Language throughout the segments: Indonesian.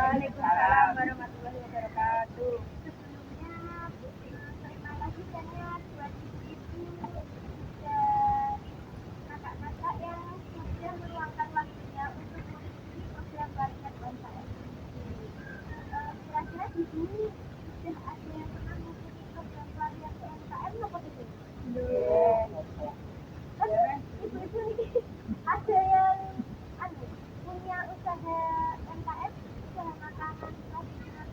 Waalaikumsalam warahmatullahi wabarakatuh. Sebelumnya, terima kasih banyak buat ibu-ibu dan kakak-kakak yang sudah meluangkan waktunya untuk mengikuti program Waringan UMKM ini. Kira-kira di sini sudah ada yang pernah mengikuti program Waringan UMKM apa tidak? Ibu-ibu nih ada yang punya usaha UMKM, usaha makanan tradisional.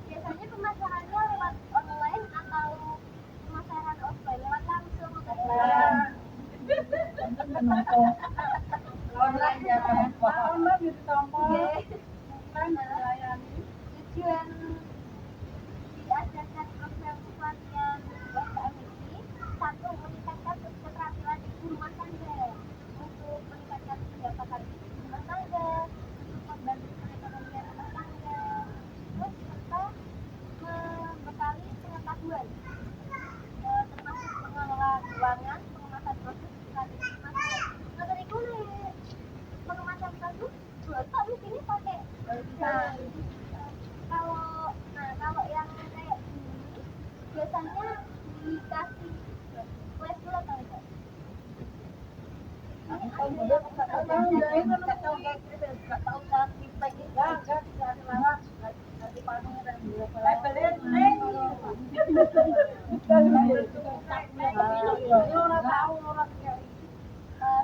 Biasanya pemasarannya lewat online atau pemasaran offline, lewat langsung tujuan diadakan program pelatihan UMKM ini, satu, meningkatkan keterampilan ibu rumah tangga untuk meningkatkan pendapatan ibu rumah tangga, untuk membantu perekonomian rumah tangga, terus serta membekali pengetahuan termasuk mengelola keuangan, pengemasan produk, strategi pemasaran. Menurutku nih pengemasan produk tak mesti ini pakai kalau yang kayak gini biasanya dikasih label atau enggak?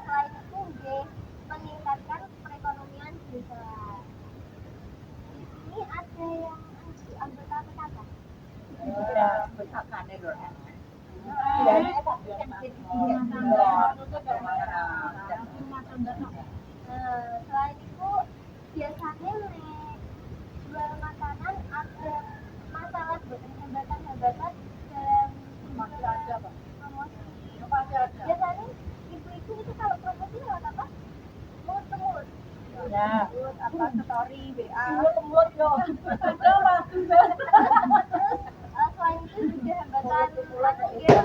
Selain itu, meningkatkan perekonomian desa. Di sini ada yang anggota PKK. Selain itu, biasanya jual makanan ada masalah hambatan-hambatan dalam promosi. Biasanya ibu-ibu itu kalau promosi lewat apa? Mulut-ke-mulut. Story WA. Selain itu juga hambatan materi ada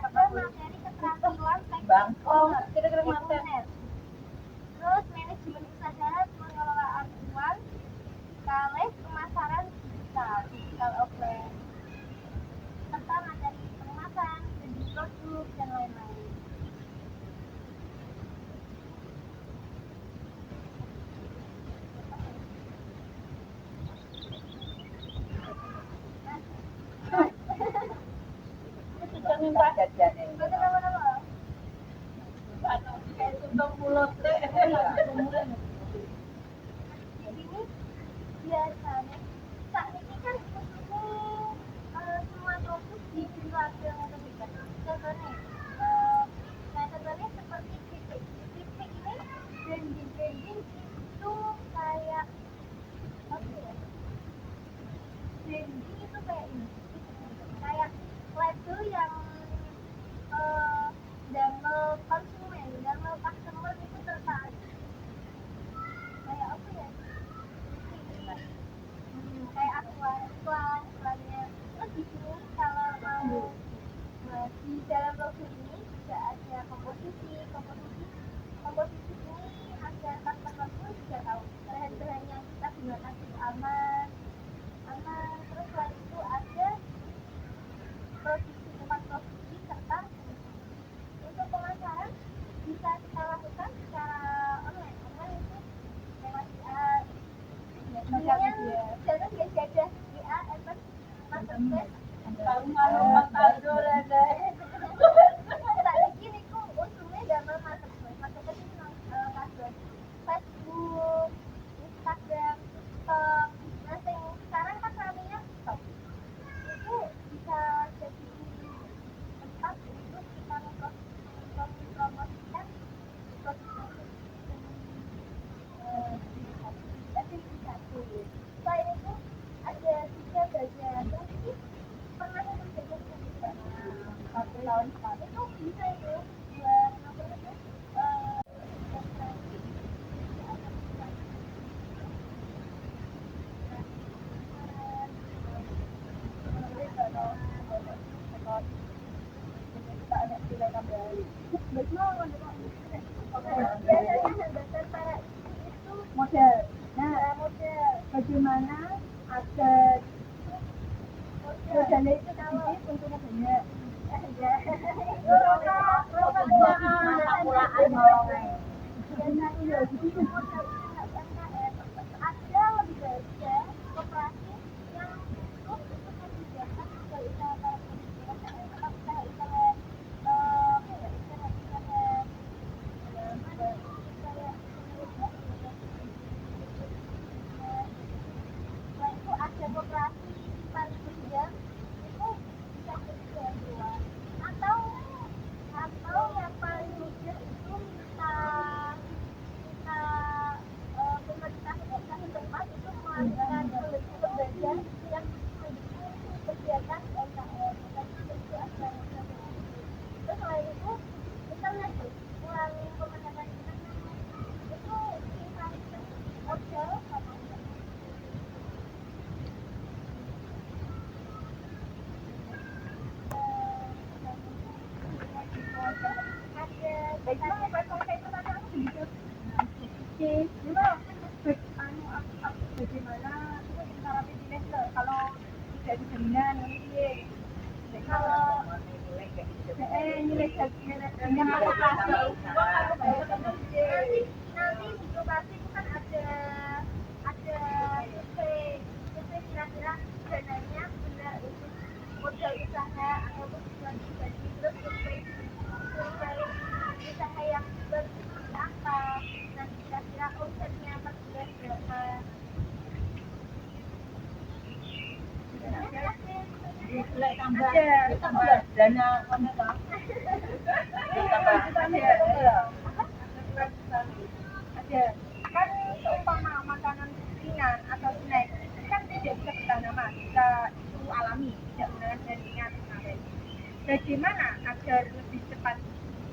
materi keterampilan teknik terus manajemen usaha, pengelolaan uang, kalih pemasaran digital offline, serta materi pengemasan, branding produk dan lain-lain. Betul apa-apa? Di sini biasanya saat ini kan semua produk dijual dengan demikian. Contohnya seperti titik ini branding itu kayak apa ya? Branding itu kayak ini, kayak label yang damel customer itu tertarik. Kayak apa ya? Kayak iklannya. Terus di sini kalau mau di dalam logo ini juga ada komposisi ini agar customer pun juga tahu bahan-bahan yang kita gunakan itu aman. Terus selain itu ada tempat produksi serta untuk pemasaran bisa kita lakukan secara online itu lewat jangan jadah WA, SMS, marketplace. Saat ini usulnya damel marketplace itu kasus Facebook, Instagram, TikTok. Sekarang kan ramenya TikTok. Itu bisa jadi tempat untuk kita mempromosikan produk selain itu ada juga bagian mungkin pernah kerja juga 1 tahun sekali itu bisa itu buat biasanya hambatan para istri itu Model. Nah, model bagaimana agar modelnya itu kalau sedikit untungnya banyak. biasanya untuk modal usaha UMKM ada lembaga koperasi yang khusus untuk memudahkan modal usaha para pemilik UMKM atau usaha-usaha apa ya usaha-usaha kayak selain itu ada koperasi paling pinjam itu bisa jadi bantuan atau yang paling mudah itu minta pemerintah tempat itu mengadakan lembaga yang mendukung kegiatan UMKM itu ada terus selain itu misalnya kurang pemandangan itu sifatnya modal sama Baiklah, kalau saya pertanyaan sedikit. Oke, bagaimana itu cara pilih kalau tidak ada jaminan ini kalau nilai jaminan apa nanti di lokasi itu kan ada survei kira-kira dananya benar untuk modal usaha ataupun tujuan pribadi terus survei usaha yang bagus seperti apa nanti kira-kira omsetnya per bulan berapa tambah dana wanita ada kan seumpama makanan ringan atau snack kan tidak bisa bertahan lama jika itu alami tidak menggunakan bahan ringan kemarin bagaimana agar lebih cepat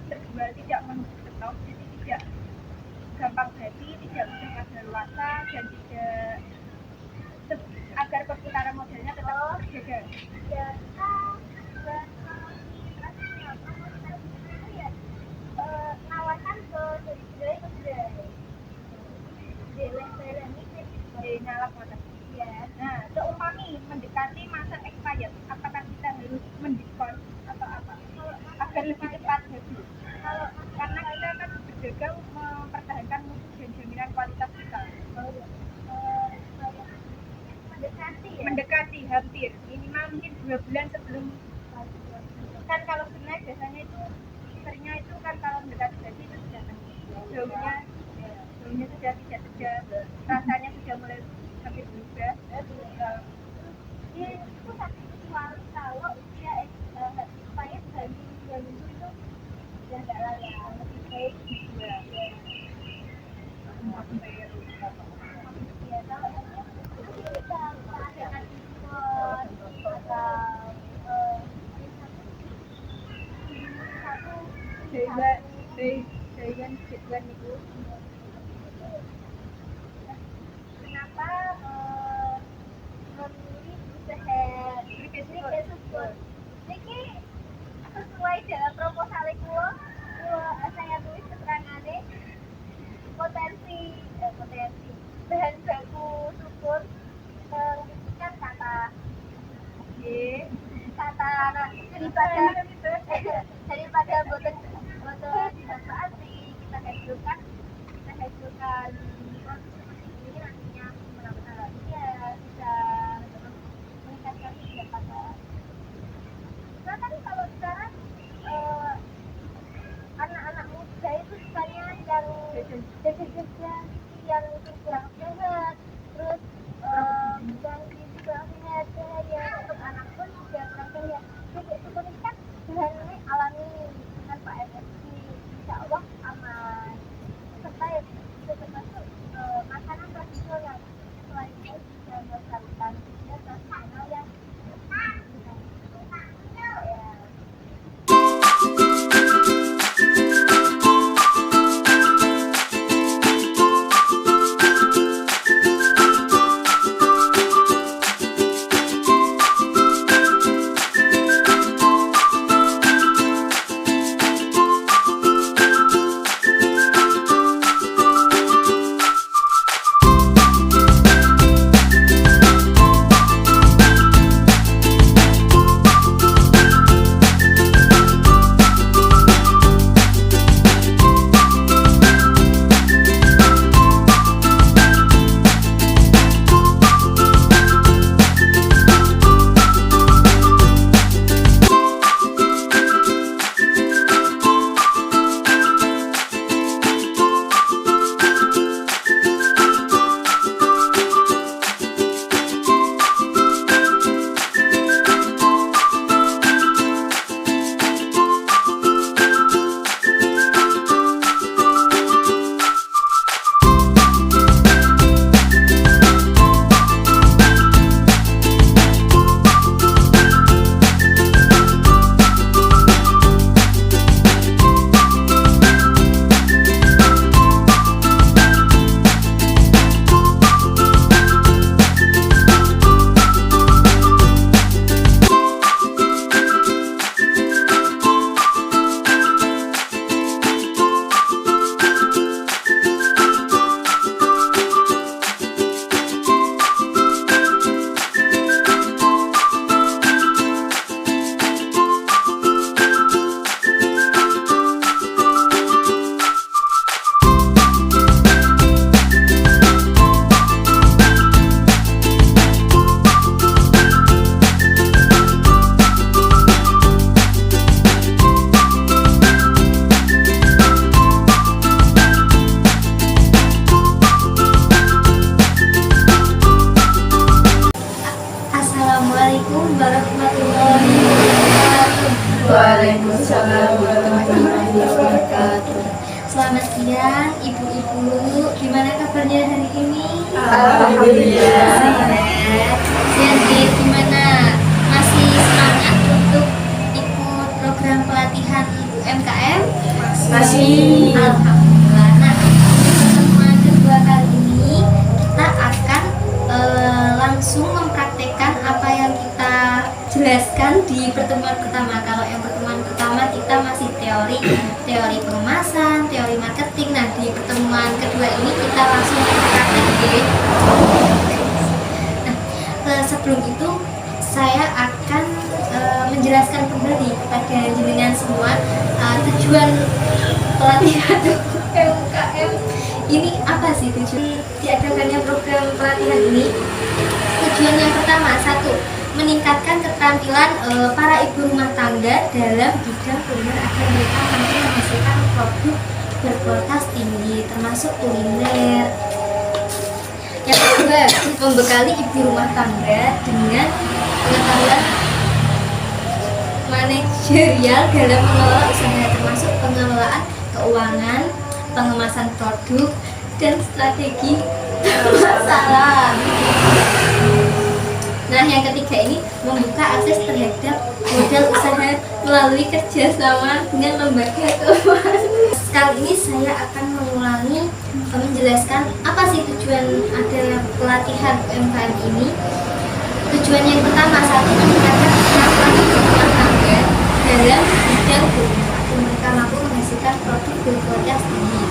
terjual tidak menumpuk stok jadi tidak gampang jadi tidak mudah kadaluarsa dan tidak agar perputaran modalnya tetap terjaga. Ya, nawarkan ke dari nyalak mata. ya. Nah, seumpami mendekati masa expired, apakah kita harus mendiskon atau apa? Agar lebih cepat habis. Karena kita kan berjaga mempertahankan mutu dan jaminan kualitas kita. Mendekati hampir minimal mungkin 2 bulan sebelum kan kalau snack biasanya itu seringnya itu kan kalau mendekati jadi itu sudah daunnya sudah tidak segar rasanya sudah mulai hampir berubah Itu satu kalau dia expired dari 2 minggu itu sudah nggak layak lebih baik dijual ya kalau bisa adakan diskon atau Dewan itu kenapa memilih usaha Rike Support ini sesuai dalam proposal kulo saya tulis keterangannya potensi bahan baku sukun mengisikan kata daripada boten dimanfaati kita hasilkan produk seperti ini nantinya ya bisa meningkatkan pendapatan. Nah kan kalau sekarang anak-anak muda itu sukanya yang jajan-jajan yang mungkin kurang sehat terus yang kurang sehat ya untuk anak pun juga kurang sehat jadi itu kan bahannya alami tanpa MSG insya Allah aman serta ya bisa termasuk makanan tradisional selain Waalaikumsalam warahmatullahi wabarakatuh. Selamat siang ibu-ibu, gimana kabarnya hari ini? Alhamdulillah. Sehat. Jadi gimana? Masih semangat untuk ikut program pelatihan UMKM? Masih. Alhamdulillah. Nah, di pertemuan kedua kali ini kita akan langsung mempraktekkan apa yang kita jelaskan di pertemuan pertama. Kalau yang pertemuan pertama kita masih teori pengemasan, teori marketing. Nah, di pertemuan kedua ini kita langsung praktek. Nah, sebelum itu saya akan menjelaskan kembali kepada jenengan semua tujuan pelatihan UMKM ini apa sih, tujuan diadakannya program pelatihan ini. Tujuan yang pertama, satu, meningkatkan keterampilan para ibu rumah tangga dalam bidang kuliner agar mereka mampu menghasilkan produk berkualitas tinggi termasuk kuliner. Yang kedua, membekali ibu rumah tangga dengan pengetahuan manajerial dalam mengelola usaha termasuk pengelolaan keuangan, pengemasan produk, dan strategi pemasaran. Nah, yang ketiga ini membuka akses terhadap modal usaha melalui kerjasama dengan lembaga keuangan. Kali ini saya akan mengulangi menjelaskan apa sih tujuan ada pelatihan UMKM ini. Tujuan yang pertama, satu, meningkatkan keterampilan ibu rumah tangga dalam bidang kuliner agar mereka mampu menghasilkan produk berkualitas tinggi.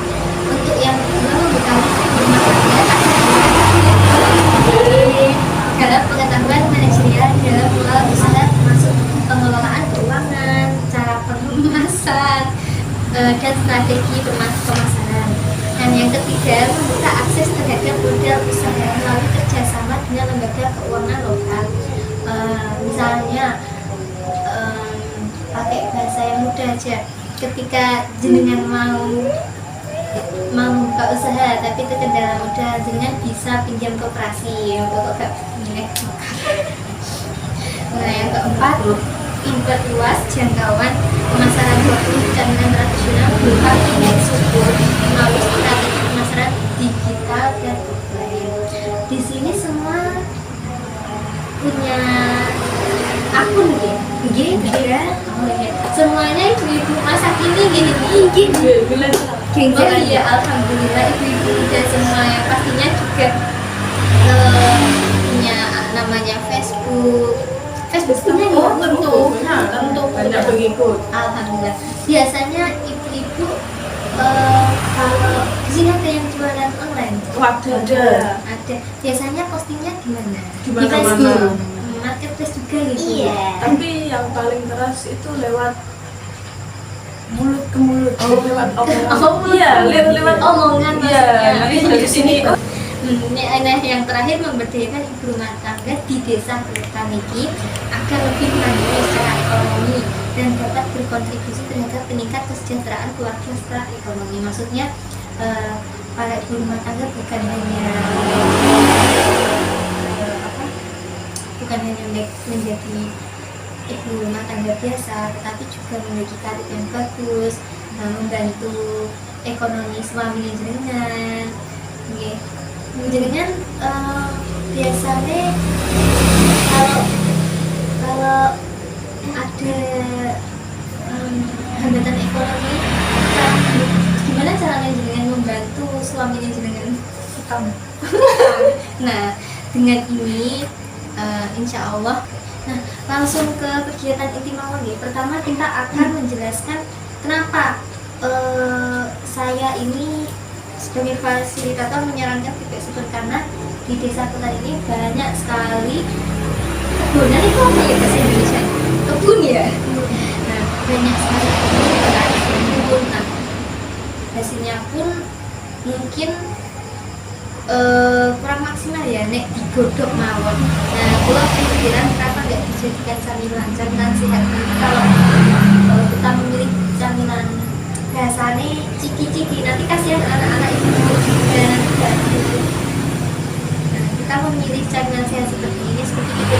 Untuk yang kedua, membekali ibu rumah tangga dalam pengetahuan manajerial dalam mengelola usaha termasuk pengelolaan keuangan, cara pengemasan, dan strategi pemasaran. Dan yang ketiga, membuka akses terhadap modal usaha melalui kerjasama dengan lembaga keuangan lokal. Misalnya pakai bahasa yang mudah aja, ketika jenengan mau buka usaha tapi terkendala modal, jenengan bisa pinjam koperasi untuk gak punya. Nah, yang keempat, memperluas jangkauan pemasaran produk dengan tradisional berupa ekspor melalui strategi pemasaran digital dan offline. Di sini semua punya akun gitu ya. Semuanya ibu-ibu masa kini gini. Oh iya, alhamdulillah ibu-ibu dan semua yang pastinya juga punya namanya Facebook punya ya? Tentu Banyak pengikut. Alhamdulillah. Biasanya ibu-ibu kalau di sini ada yang jualan online. Ada. Biasanya postingnya di mana? Di Di mana-mana. Facebook, marketplace juga gitu. Iya. Tapi yang paling keras itu lewat mulut ke mulut. Lewat omongan. Iya, lewat omongan Iya, maksudnya. nanti dari sini. Nah, yang terakhir, memberdayakan ibu rumah tangga di desa Tamiki agar lebih mandiri secara ekonomi dan dapat berkontribusi terhadap peningkat kesejahteraan keluarga secara ekonomi. Maksudnya para ibu rumah tangga bukan hanya menjadi ibu rumah tangga biasa, tetapi juga memiliki karir yang bagus, membantu ekonomi suami jenengan. Jenengan biasanya kalau ada hambatan ekonomi, gimana caranya jenengan membantu suaminya jenengan? Nah, dengan ini insya Allah. Nah, langsung ke kegiatan inti mawon nih. Pertama, kita akan menjelaskan kenapa saya ini sebagai fasilitator menyarankan pipik super, karena di desa kita ini banyak sekali kebunan. Itu apa ya bahasa Indonesia? Kebun ya. Nah, banyak sekali kebun. Nah, hasilnya pun mungkin kurang maksimal ya, nek digodok mawon. Nah, kalau pikiran kenapa nggak dijadikan camilan sehat? Kalau kita memilih camilan biasanya ciki-ciki, nanti kasihan anak-anak ibu juga nanti nggak gitu. Nah, kita memilih camilan sehat seperti ini, seperti itu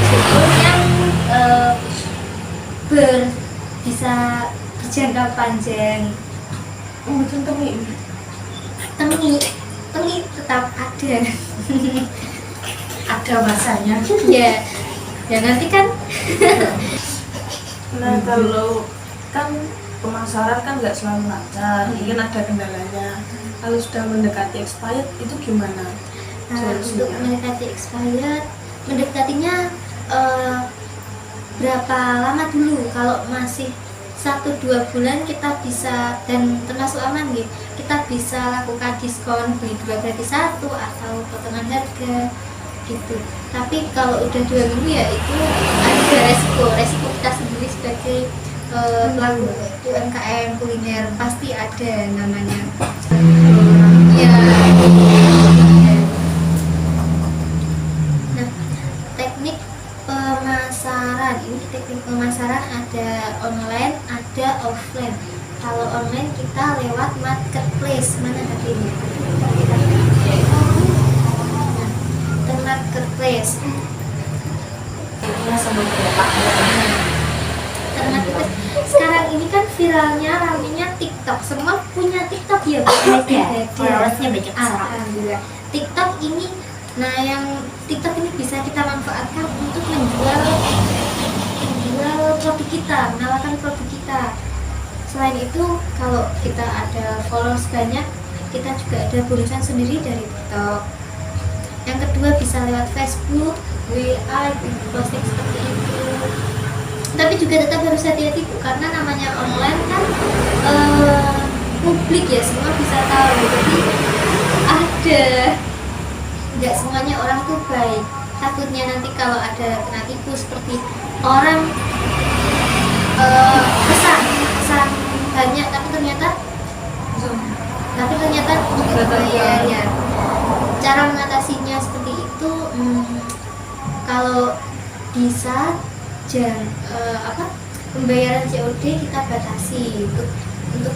yang bisa berjangka panjang. Contohnya ini. Tengi tetap ada. Ada masanya. Ya nanti kan. Nah kalau kan pemasaran kan nggak selalu lancar, mungkin ada kendalanya. Kalau sudah mendekati expired itu gimana? Nah, untuk mendekati expired, mendekatinya berapa lama dulu? Kalau masih 1-2 bulan kita bisa, dan termasuk aman gitu, kita bisa lakukan diskon beli 2 gratis 1 atau potongan harga gitu. Tapi kalau udah 2 minggu ya itu ada resiko kita sendiri sebagai pelaku UMKM kuliner, pasti ada namanya ya. Nah, teknik pemasaran ada online, ada offline. Kalau online kita lewat marketplace. Mana hatinya? Nah, marketplace. Sekarang ini kan viralnya, ramenya TikTok. Semua punya TikTok ya, followersnya banyak. Alhamdulillah. TikTok ini, nah yang TikTok ini bisa kita manfaatkan untuk menjual produk kita, menawarkan produk kita. Selain itu, kalau kita ada followers banyak, kita juga ada bonusan sendiri dari TikTok. Yang kedua bisa lewat Facebook, WA, posting seperti itu. Tapi juga tetap harus hati-hati Bu, karena namanya online kan publik ya, semua bisa tahu. Jadi ada, nggak semuanya orang tuh baik. Takutnya nanti kalau ada kena tipu seperti orang pesan banyak tapi ternyata untuk bayar ya. Cara mengatasinya seperti itu, kalau bisa pembayaran COD kita batasi untuk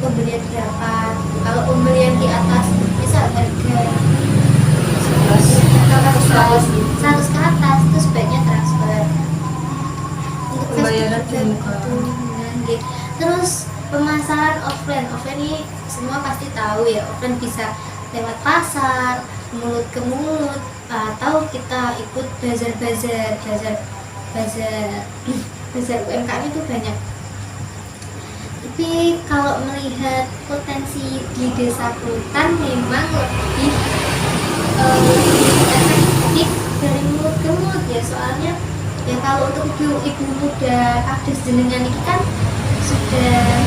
pembelian berapa. Kalau pembelian di atas bisa harga 100 ke atas itu sebaiknya transfer. Untuk Pembayaran juga begitu. Terus pemasaran offline ini semua pasti tahu ya. Offline bisa lewat pasar, mulut ke mulut, atau kita ikut bazar UMKM itu banyak. Tapi kalau melihat potensi di desa Kutan memang lebih efektif dari mulut ke mulut ya, soalnya ya kalau untuk ibu muda kades jenengan ini kan sudah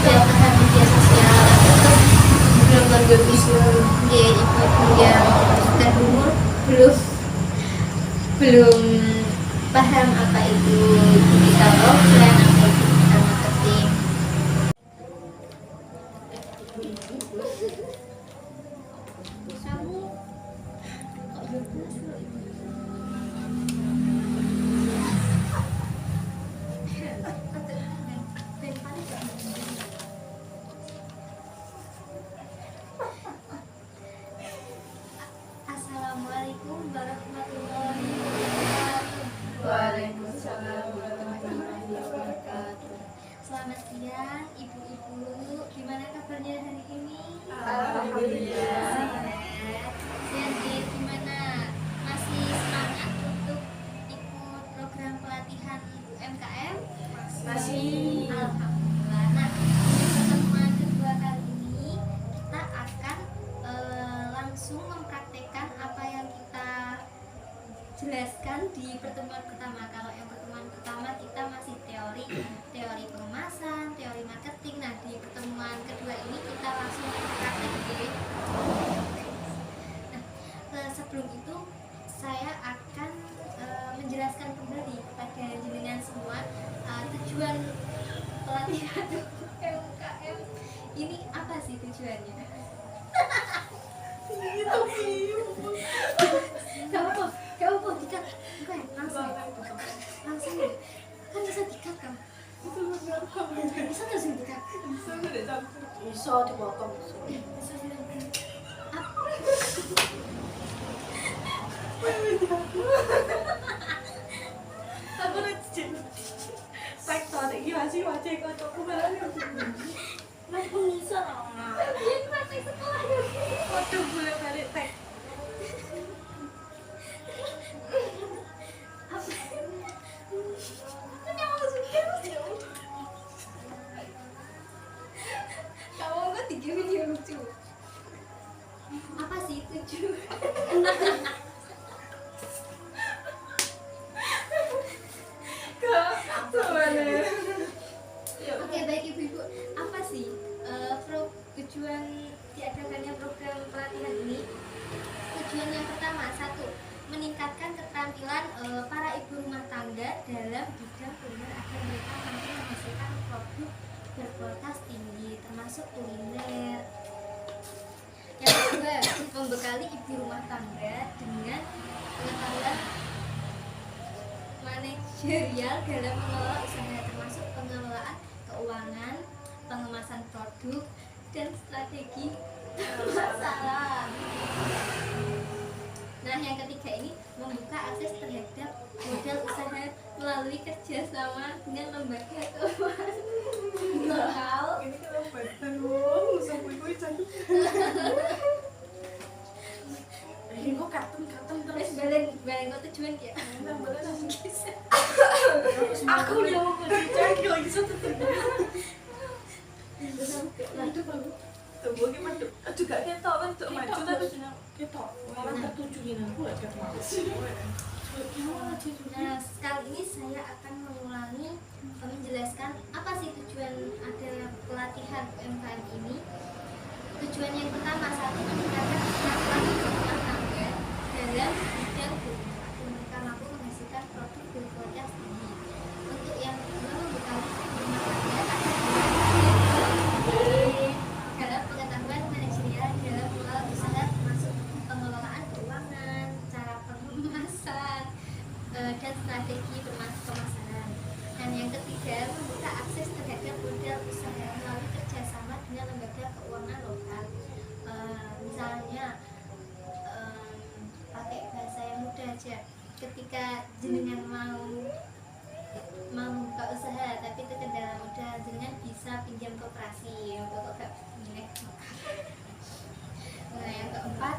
paham media sosial, belum lanjut ibu yang sudah umur belum paham apa itu digital offline atau digital marketing. Assalamualaikum warahmatullahi wabarakatuh. Waalaikumsalam warahmatullahi wabarakatuh. Selamat siang ibu-ibu, gimana kabarnya hari ini? Alhamdulillah. Jadi gimana? Masih semangat untuk ikut program pelatihan UMKM? Masih. Alhamdulillah. Nah, di pertemuan kedua kali ini kita akan langsung mempraktekkan apa yang kita jelaskan di pertemuan pertama. Kalau yang pertemuan pertama kita masih teori pengemasan, teori marketing. Nah, di pertemuan kedua ini kita langsung praktek. Nah, sebelum itu saya akan menjelaskan kembali kepada jenengan semua tujuan pelatihan UMKM ini apa sih tujuannya? Gak apa, dikat. Langsung kan bisa dikat kan? Bisa nggak sih dikat? Bisa dipotong. Bisa bilang Aku udah sektor iki sih wajah kocokku malah Mas bisa loh. Biar praktek sekolah ya. waduh boleh balik tek Kamu nggak tiga video lucu. Apa sih tujuh? Oke, baik ibu-ibu. Apa sih tujuan diadakannya program pelatihan ini? Tujuan yang pertama, satu, meningkatkan keterampilan para ibu rumah tangga dalam bidang kuliner agar mereka mampu menghasilkan produk berkualitas tinggi, termasuk kuliner. Yang kedua, membekali ibu rumah tangga dengan pengetahuan manajerial dalam mengelola usaha, termasuk pengelolaan keuangan, pengemasan produk, dan strategi pemasaran. Nah, yang ketiga ini membuka akses terhadap modal usaha melalui kerjasama dengan lembaga keuangan. ini kalau badan wong sampai gue cantik ini kok kartun Terus terus balen kok tujuan ya. aku udah mau kerja lagi satu Waduh, bagus. Tunggu gimana tuh? Juga ketok kan untuk maju tapi ketok. Malah tertuju ini aku gak ketok. Nah, sekali ini saya akan mengulangi menjelaskan apa sih tujuan ada pelatihan UMKM ini. Tujuan yang pertama, satu, meningkatkan keterampilan ibu rumah tangga dalam bidang kuliner agar mereka mampu menghasilkan produk berkualitas tinggi. Untuk yang kedua, membekali ibu rumah tangga dalam pengetahuan manajerial dalam mengelola usaha, termasuk pengelolaan keuangan, cara pengemasan, dan strategi pemasaran. Dan yang ketiga, membuka akses terhadap modal usaha melalui kerjasama dengan lembaga keuangan lokal. Misalnya pakai bahasa yang mudah aja, ketika jenengan mau buka usaha tapi terkendala modal, jenengan bisa pinjam koperasi untuk gak milik. Nah, yang keempat,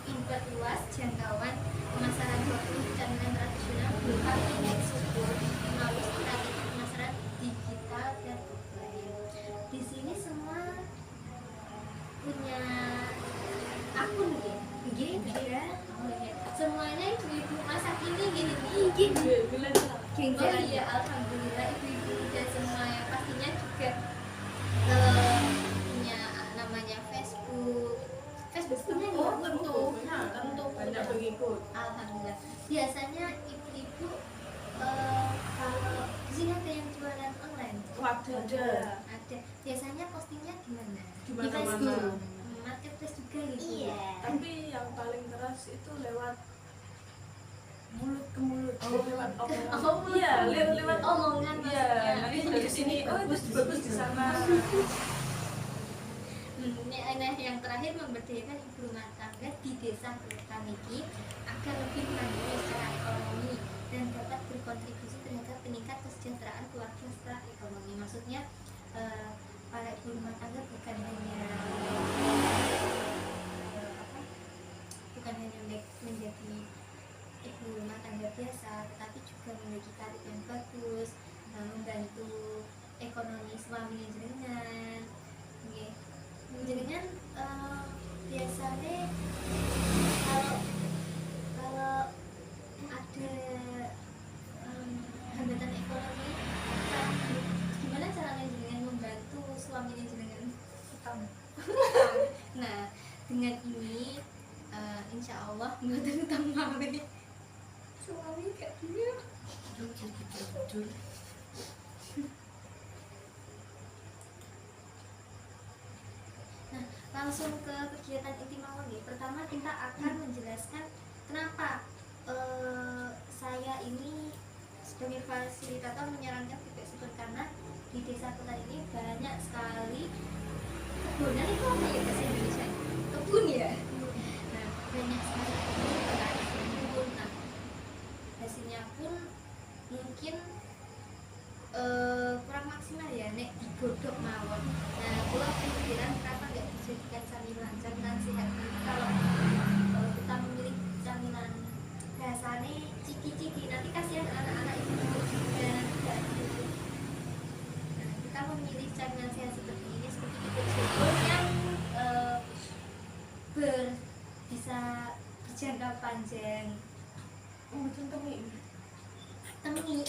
memperluas jangkauan pemasaran produk dan tradisional berupa ekspor melalui strategi pemasaran digital dan offline. Di sini semua punya akun gitu ya. Semuanya ibu-ibu masak ini gini. Oh iya, alhamdulillah ibu-ibu dan semua yang pastinya juga punya namanya Facebook punya ya, tentu banyak pengikut. alhamdulillah. Biasanya ibu-ibu kalau di sini ada yang jualan online. Ada. Biasanya postingnya di mana? Di Di mana-mana. Facebook, marketplace juga gitu. Iya. Tapi yang paling keras itu lewat mulut ke mulut, lewat omongan. Oh, Iya, lewat omongan Iya, maksudnya. nanti dari sini itu bagus di sana. Nah, yang terakhir, memberdayakan ibu rumah tangga di desa Bertaniki agar lebih mandiri secara ekonomi dan dapat berkontribusi terhadap peningkat kesejahteraan keluarga secara ekonomi. Maksudnya para ibu rumah tangga bukan hanya menjadi ibu rumah tangga biasa, tetapi juga memiliki karir yang bagus, membantu ekonomi suami jenengan. Jenengan biasanya kalau ada hambatan ekonomi, gimana caranya jenengan membantu suaminya jenengan? Nah, dengan ini insya Allah nggak utang mami suami gak dia. Nah, langsung ke kegiatan inti mawon nih. Pertama kita akan menjelaskan kenapa saya ini sebagai fasilitator menyarankan pipek super, karena di desa Kuta ini banyak sekali kebunan. Itu apa ya bahasa Indonesia? Kebun ya. Nah, banyak sekali kebun. Nah, hasilnya pun mungkin kurang maksimal jangka panjang. Mungkin Tengi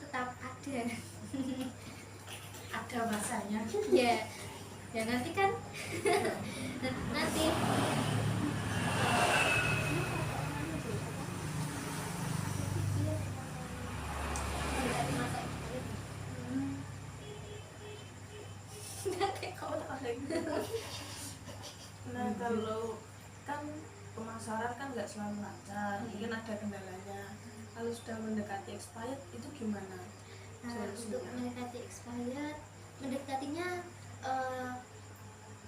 tetap ada. ada masanya. Ya, ya nanti kan nanti Nah kalau kan pemasaran kan nggak selalu lancar, mungkin ada kendalanya. Kalau sudah mendekati expired itu gimana? untuk mendekati expired, mendekatinya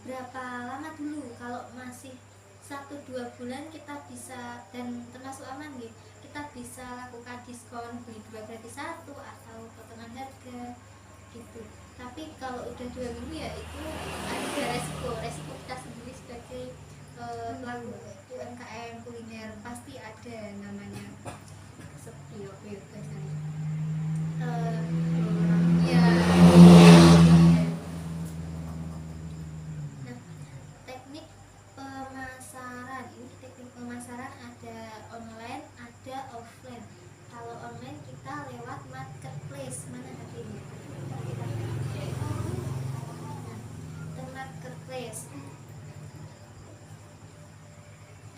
berapa lama dulu? Kalau masih 1-2 bulan kita bisa, dan termasuk aman gitu, kita bisa lakukan diskon beli 2 gratis 1 atau potongan harga gitu. Tapi kalau udah 2 minggu ya itu ada resiko kita sendiri sebagai pelaku UMKM kuliner, pasti ada namanya sepi biasanya. Ya. Nah, teknik pemasaran ada online, ada offline. Kalau online kita lewat marketplace, mana hatinya? Marketplace.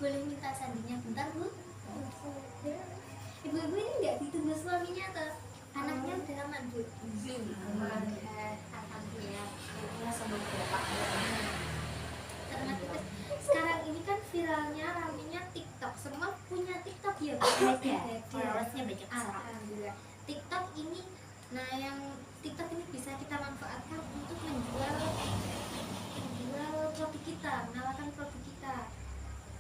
Boleh minta sandinya bentar, Bu? Ibu-ibu ini nggak ditunggu suaminya atau anaknya udah aman, Bu? Alhamdulillah. Sekarang ini kan viralnya, ramenya TikTok. Semua punya TikTok ya, Bu? Followersnya banyak banget. Alhamdulillah. TikTok ini, nah yang TikTok ini bisa kita manfaatkan untuk menjual produk kita, menawarkan produk kita.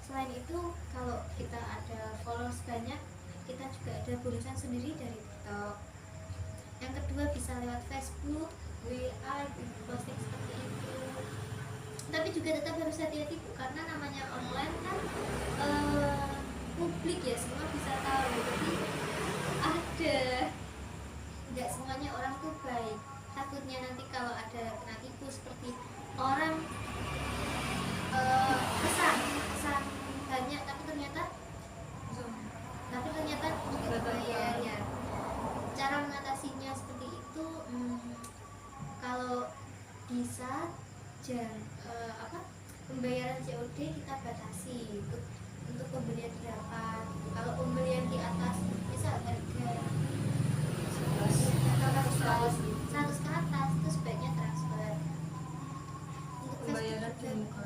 Selain itu, kalau kita ada followers banyak, kita juga ada bonusan sendiri dari TikTok. Yang kedua bisa lewat Facebook, WA, posting seperti itu. Tapi juga tetap harus hati-hati, Bu, karena namanya online kan publik ya, semua bisa tahu. Jadi ada, nggak semuanya orang tuh baik. Takutnya nanti kalau ada kena tipu seperti orang pesan banyak tapi ternyata nggak bayar ya. Cara mengatasinya seperti itu, kalau bisa pembayaran COD kita batasi untuk pembelian berapa. Kalau pembelian di atas misal harga 100 ke atas itu sebaiknya transfer. Untuk Pembayaran di muka.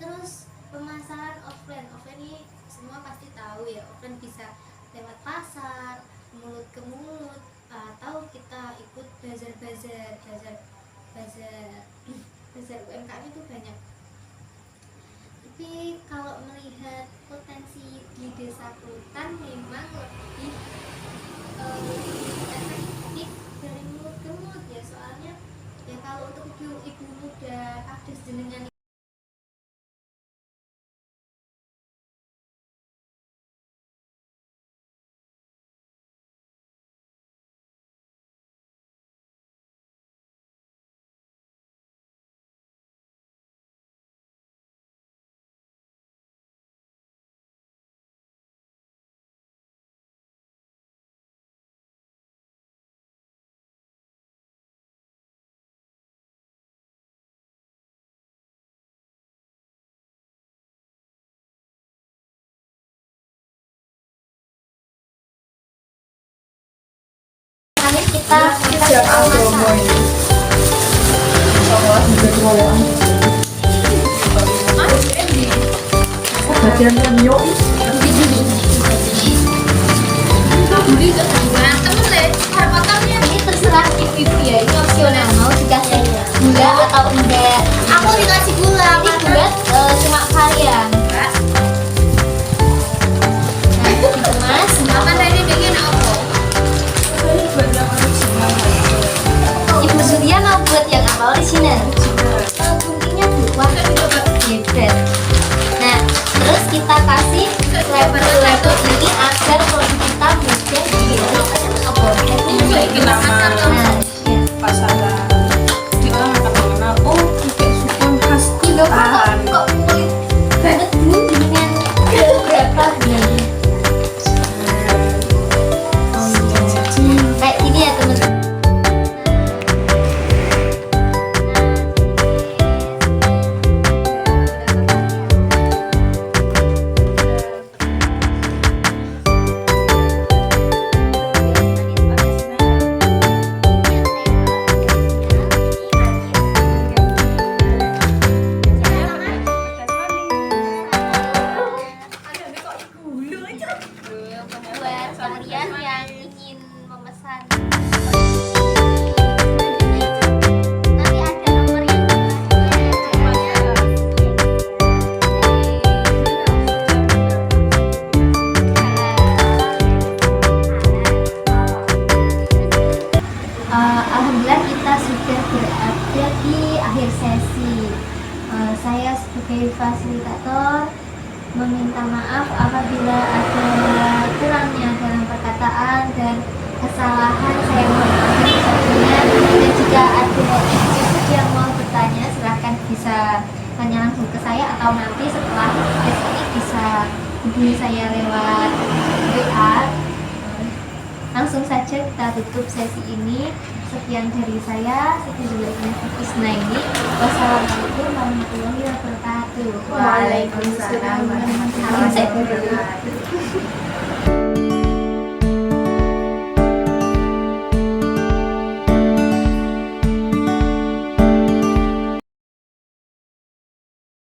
Terus pemasaran offline ini semua pasti tahu ya. Offline bisa lewat pasar, mulut ke mulut, atau kita ikut bazar UMKM itu banyak. Tapi kalau melihat potensi di desa Kutan memang lebih efektif dari mulut ke mulut ya, soalnya ya kalau untuk ibu muda aktif jenengan kita Siap agomo ini. Bagian Mio ini terserah ibu ya, ini opsional, mau dikasih gula atau enggak. Aku dikasih gula, ini gula cuma varian. Nah, gitu Mas. Apa tadi bikin apa? Ibu Surya mau buat yang apa original? Bungkingnya dua, hebat. Nah, terus kita kasih label ini agar produk kita mudah Pasaran di orang akan mengenal, oh, tipe suku khas kok Kutan. kulit banget Bu dengan alhamdulillah kita sudah berada di akhir sesi. Saya sebagai fasilitator meminta maaf apabila ada kurangnya dalam perkataan dan kesalahan. Saya mohon maaf sebelumnya, dan jika ada yang mau bertanya silahkan bisa tanya langsung ke saya atau nanti setelah sesi ini bisa hubungi saya lewat WA. Langsung saja kita tutup sesi ini. Sekian dari saya, Siti Kusnaini. Wassalamualaikum warahmatullahi wabarakatuh. Waalaikumsalam warahmatullahi wabarakatuh.